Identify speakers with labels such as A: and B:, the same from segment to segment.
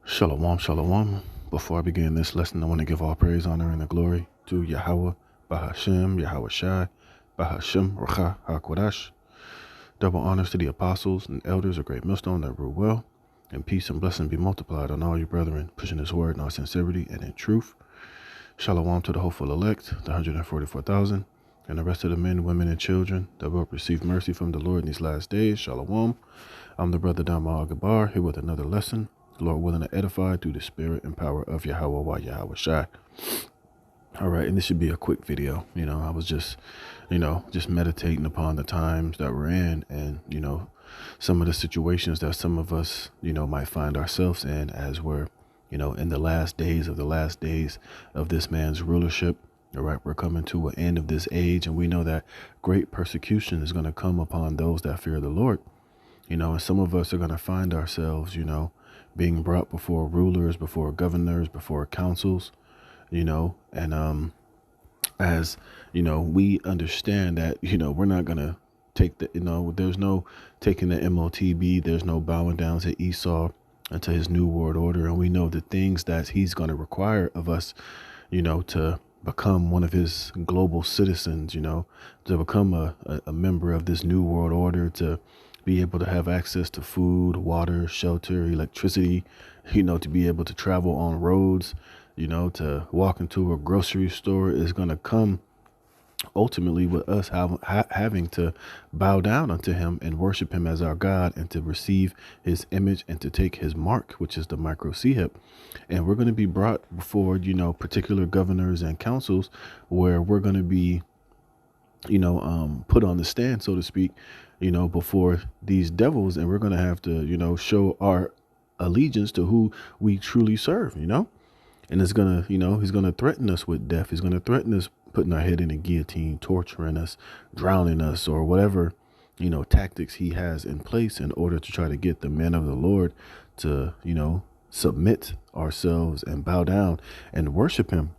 A: Shalom, shalom. Before I begin this lesson, I want to give all praise, honor, and the glory to Yahweh, Bahashem, Yahweh Shai, Bahashem, Racha, HaKodash. Double honors to the apostles and elders of Great Millstone that rule well, and peace and blessing be multiplied on all you brethren, pushing this word in all sincerity and in truth. Shalom to the hopeful elect, the 144,000, and the rest of the men, women, and children that will receive mercy from the Lord in these last days. Shalom. I'm the brother Dama Agabar, here with another lesson. Lord willing to edify through the spirit and power of Yahweh Yahweh Shai. All right, and this should be a quick video. I was just meditating upon the times that we're in and, some of the situations that some of us, might find ourselves in as we're, in the last days of this man's rulership. All right, we're coming to an end of this age, and we know that great persecution is going to come upon those that fear the Lord. And some of us are going to find ourselves, being brought before rulers, before governors, before councils, and as we understand that, we're not going to take there's no taking the MOTB, there's no bowing down to Esau and to his new world order. And we know the things that he's going to require of us, to become one of his global citizens, to become a member of this new world order, to be able to have access to food, water, shelter, electricity, to be able to travel on roads, to walk into a grocery store is going to come ultimately with us having to bow down unto him and worship him as our God and to receive his image and to take his mark, which is the microchip. And we're going to be brought before, particular governors and councils where we're going to be, put on the stand, so to speak, before these devils. And we're going to have to, show our allegiance to who we truly serve, and it's going to, he's going to threaten us with death. He's going to threaten us putting our head in a guillotine, torturing us, drowning us, or whatever, tactics he has in place in order to try to get the men of the Lord to, submit ourselves and bow down and worship him.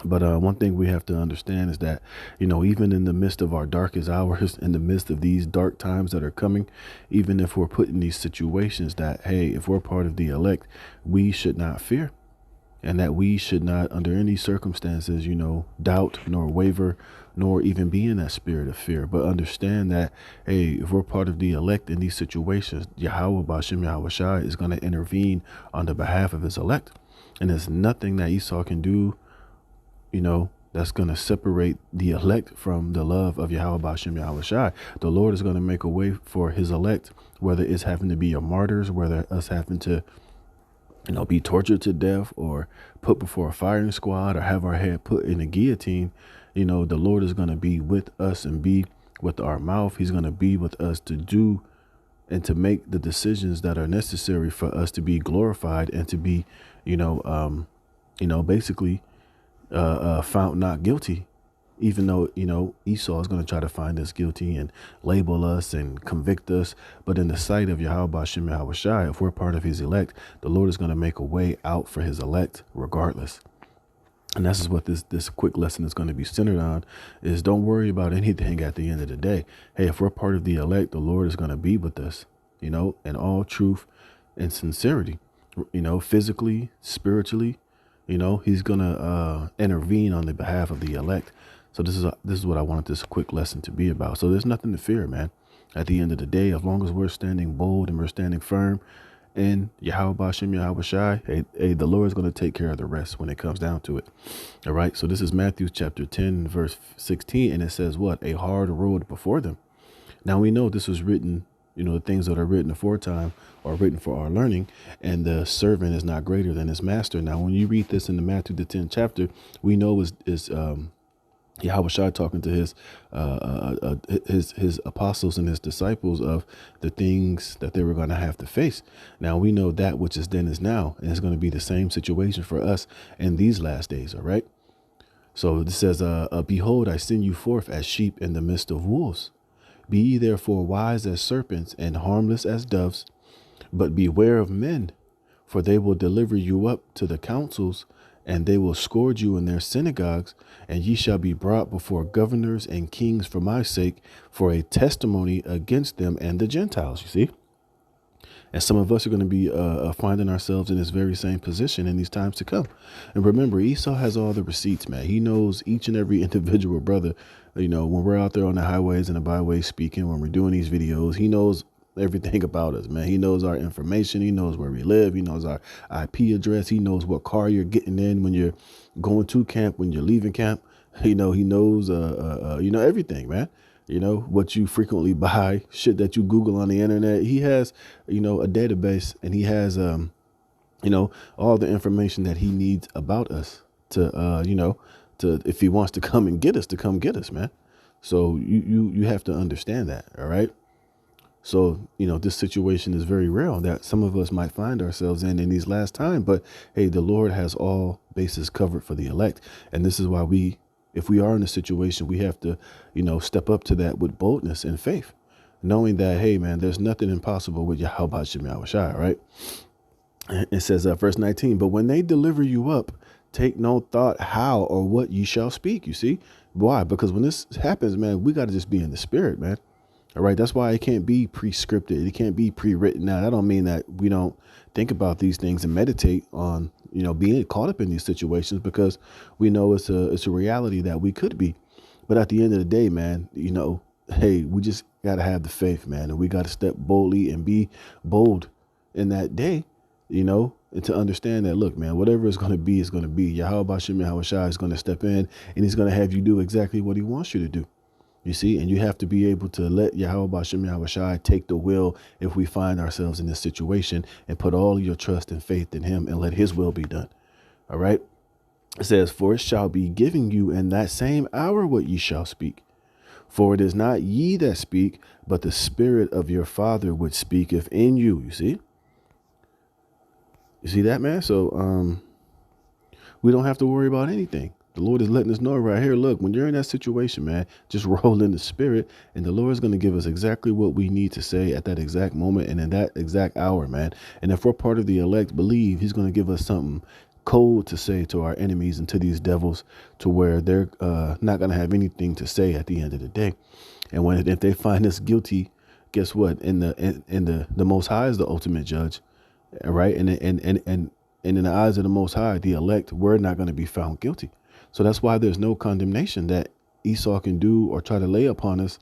A: But one thing we have to understand is that, even in the midst of our darkest hours, in the midst of these dark times that are coming, even if we're put in these situations that, hey, if we're part of the elect, we should not fear. And that we should not, under any circumstances, doubt nor waver, nor even be in that spirit of fear. But understand that, hey, if we're part of the elect in these situations, Yahweh Bashem Yahweh Shai is going to intervene on the behalf of his elect. And there's nothing that Esau can do, that's going to separate the elect from the love of Yahweh Bashem Yahweh Shai. The Lord is going to make a way for his elect, whether it's having to be a martyrs, whether us having to be tortured to death or put before a firing squad or have our head put in a guillotine. The Lord is going to be with us and be with our mouth. He's going to be with us to do and to make the decisions that are necessary for us to be glorified and to be, basically found not guilty. Even though, Esau is going to try to find us guilty and label us and convict us. But in the sight of Yahweh Bashem Yahweh Shai, if we're part of his elect, the Lord is going to make a way out for his elect regardless. And this is what this quick lesson is going to be centered on, is don't worry about anything at the end of the day. Hey, if we're part of the elect, the Lord is going to be with us, in all truth and sincerity, physically, spiritually, he's going to intervene on the behalf of the elect. So this is what I wanted this quick lesson to be about. So there's nothing to fear, man. At the end of the day, as long as we're standing bold and we're standing firm in Yahweh Bashem Yahweh Shai, hey, the Lord is going to take care of the rest when it comes down to it. All right. So this is Matthew chapter 10, verse 16. And it says what? A hard road before them. Now we know this was written, the things that are written aforetime are written for our learning, and the servant is not greater than his master. Now, when you read this in the Matthew the 10th chapter, we know is Yahweh Shai talking to his apostles and his disciples of the things that they were going to have to face. Now we know that which is then is now, and it's going to be the same situation for us in these last days. All right. So it says, behold, I send you forth as sheep in the midst of wolves. Be ye therefore wise as serpents and harmless as doves, but beware of men, for they will deliver you up to the councils, and they will scourge you in their synagogues, and ye shall be brought before governors and kings for my sake, for a testimony against them and the Gentiles. You see? And some of us are going to be finding ourselves in this very same position in these times to come. And remember, Esau has all the receipts, man. He knows each and every individual brother. You know, when we're out there on the highways and the byways speaking, when we're doing these videos, he knows everything about us, man. He knows our information. He knows where we live. He knows our IP address. He knows what car you're getting in when you're going to camp, when you're leaving camp. You know, he knows, everything, man. You know, what you frequently buy, shit that you Google on the internet. He has, a database, and he has, all the information that he needs about us to if he wants to come and get us, to come get us, man. So you have to understand that. All right. So, this situation is very real that some of us might find ourselves in these last times. But hey, the Lord has all bases covered for the elect. And this is why if we are in a situation, we have to, step up to that with boldness and faith, knowing that, hey, man, there's nothing impossible with Yahweh Shem Yahushai, right? It says, verse 19, but when they deliver you up, take no thought how or what ye shall speak. You see why? Because when this happens, man, we got to just be in the spirit, man. All right. That's why it can't be pre-scripted. It can't be pre-written. Now, that don't mean that we don't think about these things and meditate on, being caught up in these situations, because we know it's a reality that we could be. But at the end of the day, man, hey, we just got to have the faith, man. And we got to step boldly and be bold in that day, and to understand that, look, man, whatever it's going to be is going to be. Yahweh Shem Yahushai is going to step in, and he's going to have you do exactly what he wants you to do. You see, and you have to be able to let Yahweh Shem Yahushai take the will if we find ourselves in this situation, and put all your trust and faith in him and let his will be done. All right. It says, for it shall be given you in that same hour what ye shall speak. For it is not ye that speak, but the spirit of your Father which speaketh in you. You see? You see that, man? So we don't have to worry about anything. The Lord is letting us know right here. Look, when you're in that situation, man, just roll in the spirit, and the Lord is going to give us exactly what we need to say at that exact moment and in that exact hour, man. And if we're part of the elect, believe he's going to give us something cold to say to our enemies and to these devils, to where they're not going to have anything to say at the end of the day. And if they find us guilty, guess what? In the Most High is the ultimate judge, right? And in the eyes of the Most High, the elect, we're not going to be found guilty. So that's why there's no condemnation that Esau can do or try to lay upon us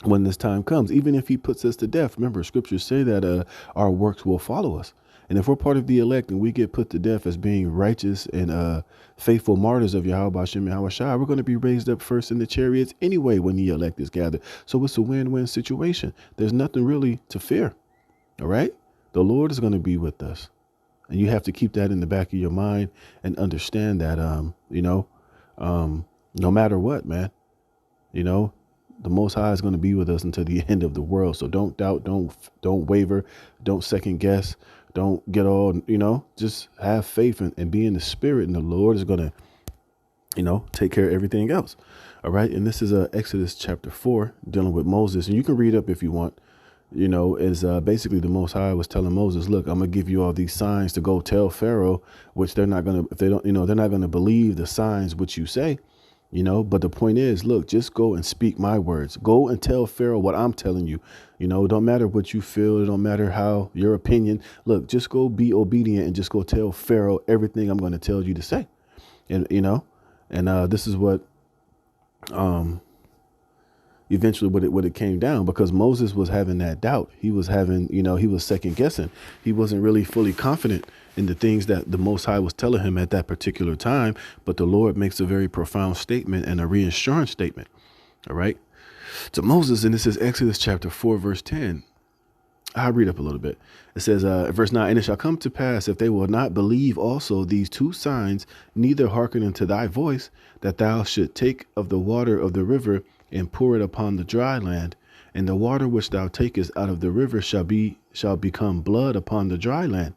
A: when this time comes, even if he puts us to death. Remember, scriptures say that our works will follow us. And if we're part of the elect and we get put to death as being righteous and faithful martyrs of Yahweh Shem Yahushai, we're going to be raised up first in the chariots anyway when the elect is gathered. So it's a win-win situation. There's nothing really to fear. All right. The Lord is going to be with us. And you have to keep that in the back of your mind and understand that, no matter what, man, the Most High is going to be with us until the end of the world. So don't doubt, don't waver, don't second guess, don't get all, just have faith and be in the spirit. And the Lord is going to, take care of everything else. All right. And this is Exodus chapter 4, dealing with Moses. And you can read up if you want. Is basically the Most High was telling Moses, look, I'm going to give you all these signs to go tell Pharaoh, which they're not going to, if they don't, they're not going to believe the signs which you say, but the point is, look, just go and speak my words. Go and tell Pharaoh what I'm telling you. Don't matter what you feel. It don't matter how your opinion. Look, just go be obedient and just go tell Pharaoh everything I'm going to tell you to say. And, this is what, eventually what it came down, because Moses was having that doubt. He was having, he was second guessing. He wasn't really fully confident in the things that the Most High was telling him at that particular time. But the Lord makes a very profound statement and a reassurance statement. All right. To Moses, and this is Exodus chapter 4, verse 10. I'll read up a little bit. It says, verse 9, and it shall come to pass, if they will not believe also these two signs, neither hearken unto thy voice, that thou should take of the water of the river and pour it upon the dry land, and the water which thou takest out of the river shall become blood upon the dry land.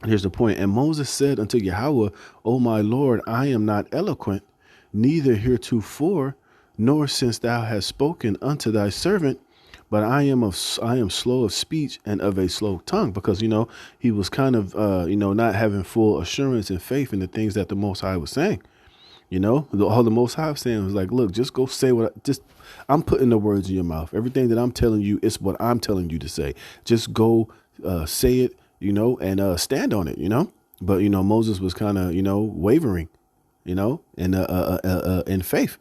A: And here's the point. And Moses said unto Yahweh, O my Lord, I am not eloquent, neither heretofore, nor since thou hast spoken unto thy servant, but I am slow of speech and of a slow tongue. Because, he was kind of, not having full assurance and faith in the things that the Most High was saying. All the Most High was saying was like, look, just go say I'm putting the words in your mouth. Everything that I'm telling you is what I'm telling you to say. Just go say it, and stand on it, But, Moses was kind of, wavering, in faith,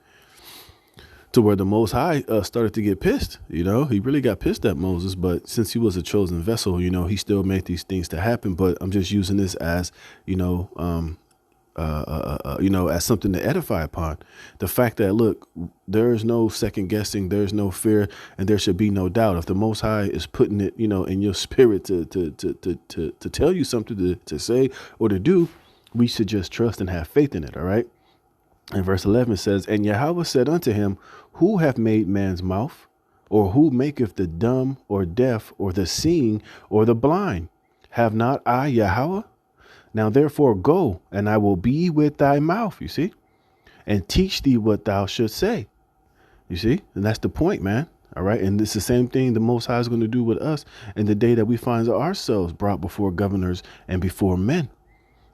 A: to where the Most High started to get pissed. He really got pissed at Moses. But since he was a chosen vessel, he still made these things to happen. But I'm just using this as, as something to edify upon. The fact that, look, there is no second guessing, there's no fear, and there should be no doubt. If the Most High is putting it, in your spirit to tell you something to say or to do, we should just trust and have faith in it. All right. And verse 11 says, and Yahweh said unto him, who hath made man's mouth, or who maketh the dumb or deaf or the seeing or the blind? Have not I Yahweh? Now therefore go, and I will be with thy mouth, you see, and teach thee what thou shouldst say. You see, and that's the point, man. All right. And it's the same thing the Most High is going to do with us in the day that we find ourselves brought before governors and before men.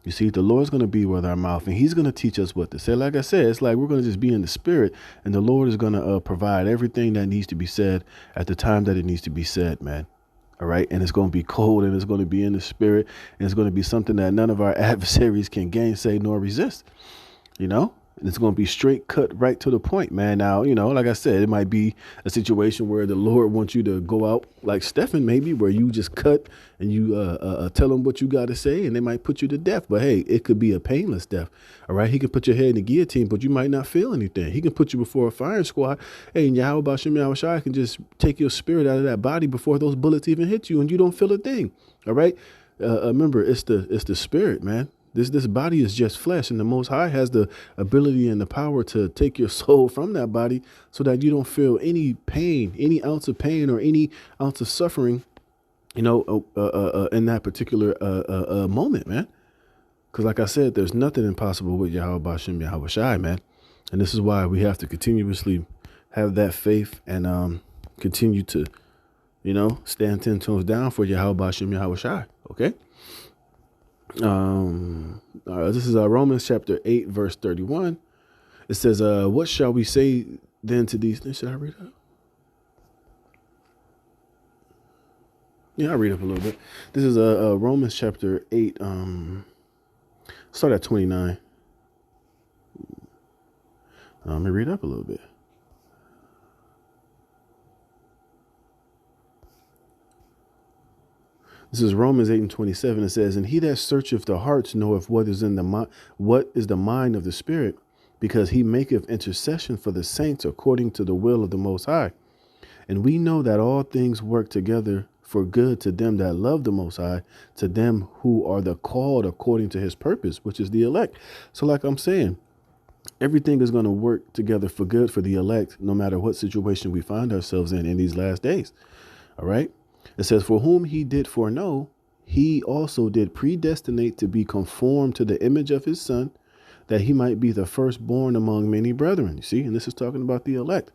A: You see, the Lord's going to be with our mouth, and he's going to teach us what to say. Like I said, it's like we're going to just be in the spirit, and the Lord is going to provide everything that needs to be said at the time that it needs to be said, man. All right. And it's going to be cold, and it's going to be in the spirit, and it's going to be something that none of our adversaries can gainsay nor resist, And it's going to be straight cut right to the point, man. Now, like I said, it might be a situation where the Lord wants you to go out like Stephen, maybe, where you just cut and you tell them what you got to say, and they might put you to death. But hey, it could be a painless death. All right. He can put your head in the guillotine, but you might not feel anything. He can put you before a firing squad. Hey, and Yahweh Bashem Yahweh Shai can just take your spirit out of that body before those bullets even hit you, and you don't feel a thing. All right. Remember, it's the spirit, man. This body is just flesh, and the Most High has the ability and the power to take your soul from that body so that you don't feel any pain, any ounce of pain or any ounce of suffering, in that particular moment, man. Because like I said, there's nothing impossible with Yahweh Bashem Yahweh Shai, man. And this is why we have to continuously have that faith and continue to, stand 10 toes down for Yahweh Bashem Yahweh Shai. Okay. This is Romans chapter 8, verse 31. It says, what shall we say then to these things? Should I read up? Yeah, I'll read up a little bit. This is Romans chapter 8, start at 29. Let me read up a little bit. This is Romans 8 and 27. It says, and he that searcheth the hearts knoweth what is the mind of the Spirit, because he maketh intercession for the saints according to the will of the Most High. And we know that all things work together for good to them that love the Most High, to them who are the called according to his purpose, which is the elect. So like I'm saying, everything is going to work together for good for the elect, no matter what situation we find ourselves in these last days. All right. It says, for whom he did foreknow, he also did predestinate to be conformed to the image of his son, that he might be the firstborn among many brethren. You see, and this is talking about the elect.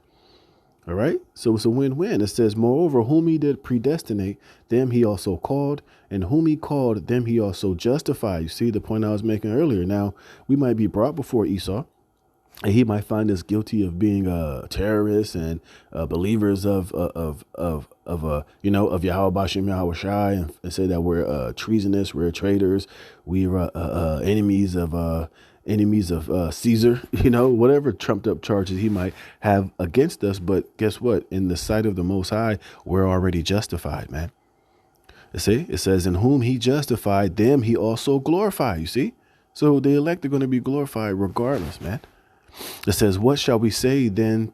A: All right. So it's a win-win. It says, moreover, whom he did predestinate, them he also called, and whom he called, them he also justified. You see the point I was making earlier. Now, we might be brought before Esau, and he might find us guilty of being terrorists and believers of Yahweh Bashem Yahweh Shai, and say that we're treasonous, we're traitors, we're enemies of Caesar, whatever trumped up charges he might have against us. But guess what? In the sight of the Most High, we're already justified, man. You see, it says, in whom he justified, them he also glorified. You see, so the elect are going to be glorified regardless, man. It says, what shall we then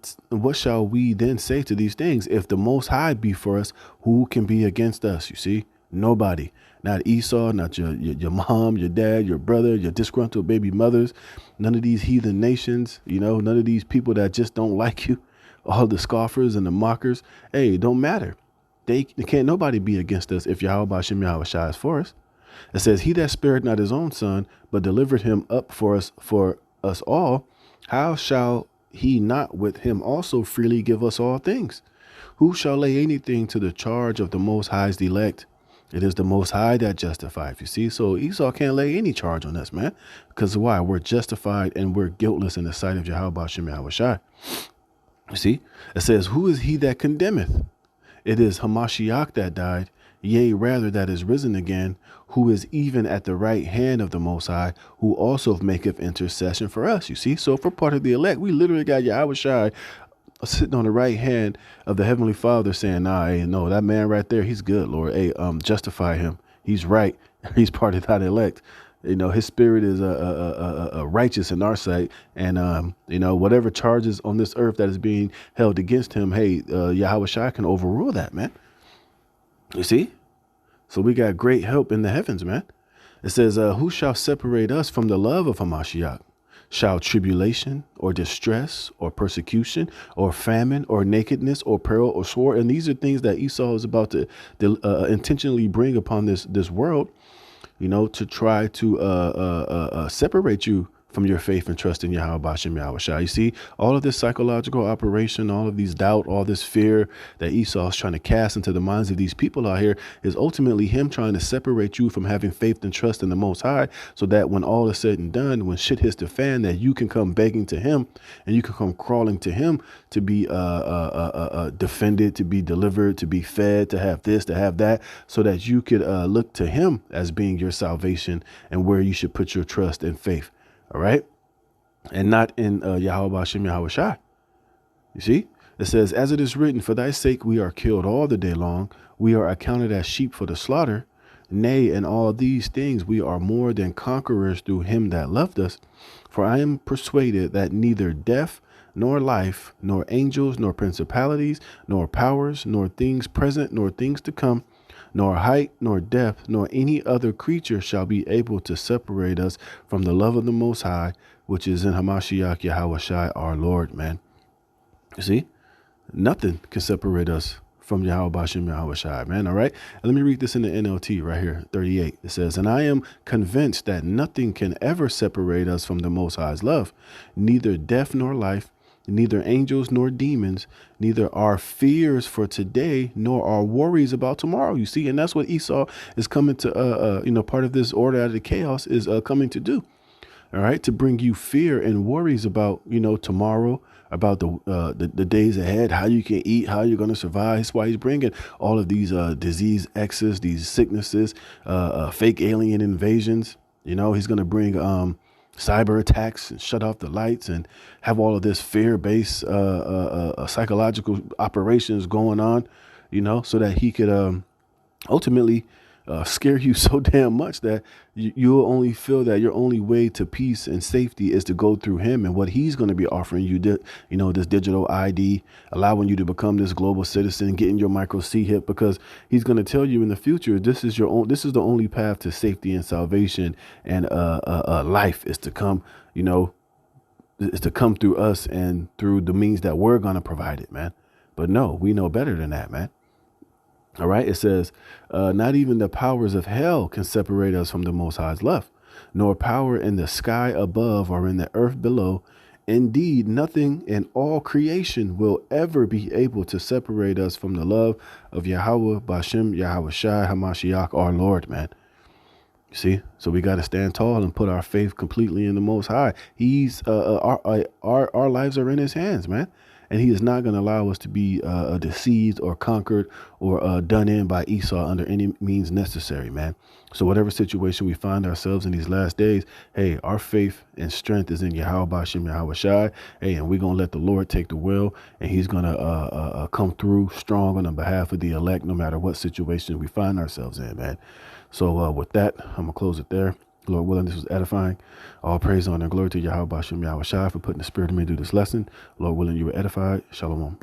A: say to these things? If the Most High be for us, who can be against us? You see, nobody. Not Esau, not your mom, your dad, your brother, your disgruntled baby mothers, none of these heathen nations, none of these people that just don't like you, all the scoffers and the mockers. Hey, it don't matter. They can't nobody be against us if Yahweh Bashem Yahweh Shai is for us. It says, he that spared not his own son, but delivered him up for us all, how shall he not with him also freely give us all things? Who shall lay anything to the charge of the Most High's elect? It is the Most High that justifies. You see, so Esau can't lay any charge on us, man. Because why? We're justified and we're guiltless in the sight of Yahweh Shem Yahweh Shai. You see, it says, who is he that condemneth? It is Hamashiach that died, yea, rather that is risen again, who is even at the right hand of the Most High, who also maketh intercession for us. You see, so if we're part of the elect, we literally got Yahweh Shai sitting on the right hand of the Heavenly Father saying, nah, hey, no, that man right there, he's good, Lord. Hey, justify him. He's right. He's part of that elect. You know, his spirit is righteous in our sight. And, you know, whatever charges on this earth that is being held against him, hey, Yahweh Shai can overrule that, man. You see? So we got great help in the heavens, man. It says, who shall separate us from the love of Hamashiach? Shall tribulation or distress or persecution or famine or nakedness or peril or sword? And these are things that Esau is about to intentionally bring upon this world, you know, to try to separate you from your faith and trust in Yahweh Bashem Yahweh Shai. You see, all of this psychological operation, all of these doubt, all this fear that Esau is trying to cast into the minds of these people out here is ultimately him trying to separate you from having faith and trust in the Most High, so that when all is said and done, when shit hits the fan, that you can come begging to him and you can come crawling to him to be defended, to be delivered, to be fed, to have this, to have that, so that you could look to him as being your salvation and where you should put your trust and faith. All right. And not in Yahweh Bashem Yahweh Shai. You see, it says, as it is written, for thy sake we are killed all the day long. We are accounted as sheep for the slaughter. Nay, in all these things we are more than conquerors through him that loved us. For I am persuaded that neither death, nor life, nor angels, nor principalities, nor powers, nor things present, nor things to come, nor height, nor depth, nor any other creature shall be able to separate us from the love of the Most High, which is in Hamashiach Yahweh Shai, our Lord, man. You see, nothing can separate us from Yahweh Bashem Yahweh Shai, man. All right. And let me read this in the NLT right here, 38. It says, and I am convinced that nothing can ever separate us from the Most High's love, neither death nor life, neither angels nor demons, neither our fears for today, nor our worries about tomorrow. You see, and that's what Esau is coming to, you know, part of this order out of the chaos is coming to do. All right. To bring you fear and worries about, you know, tomorrow, about the days ahead, how you can eat, how you're going to survive. That's why he's bringing all of these disease X's, these sicknesses, fake alien invasions. You know, he's going to bring cyber attacks and shut off the lights and have all of this fear-based psychological operations going on, you know, so that he could ultimately scare you so damn much that you'll only feel that your only way to peace and safety is to go through him and what he's going to be offering you, you know, this digital ID, allowing you to become this global citizen, getting your micro C hip, because he's going to tell you in the future, this is the only path to safety and salvation and life is to come, you know, is to come through us and through the means that we're going to provide it, man. But no, we know better than that, man. All right. It says, not even the powers of hell can separate us from the Most High's love, nor power in the sky above or in the earth below. Indeed, nothing in all creation will ever be able to separate us from the love of Yahweh Bashem Yahweh Shai Hamashiach, our Lord, man. You see, so we got to stand tall and put our faith completely in the Most High. He's our lives are in his hands, man. And he is not going to allow us to be deceived or conquered or done in by Esau under any means necessary, man. So whatever situation we find ourselves in these last days, hey, our faith and strength is in Yahweh Bashem Yahweh Shai. Hey, and we're going to let the Lord take the will, and he's going to come through strong on the behalf of the elect, no matter what situation we find ourselves in, man. So with that, I'm going to close it there. Lord willing, this was edifying. All praise, honor, and glory to Yahweh Bashem Yahweh Shai for putting the spirit in me to do this lesson. Lord willing, you were edified. Shalom.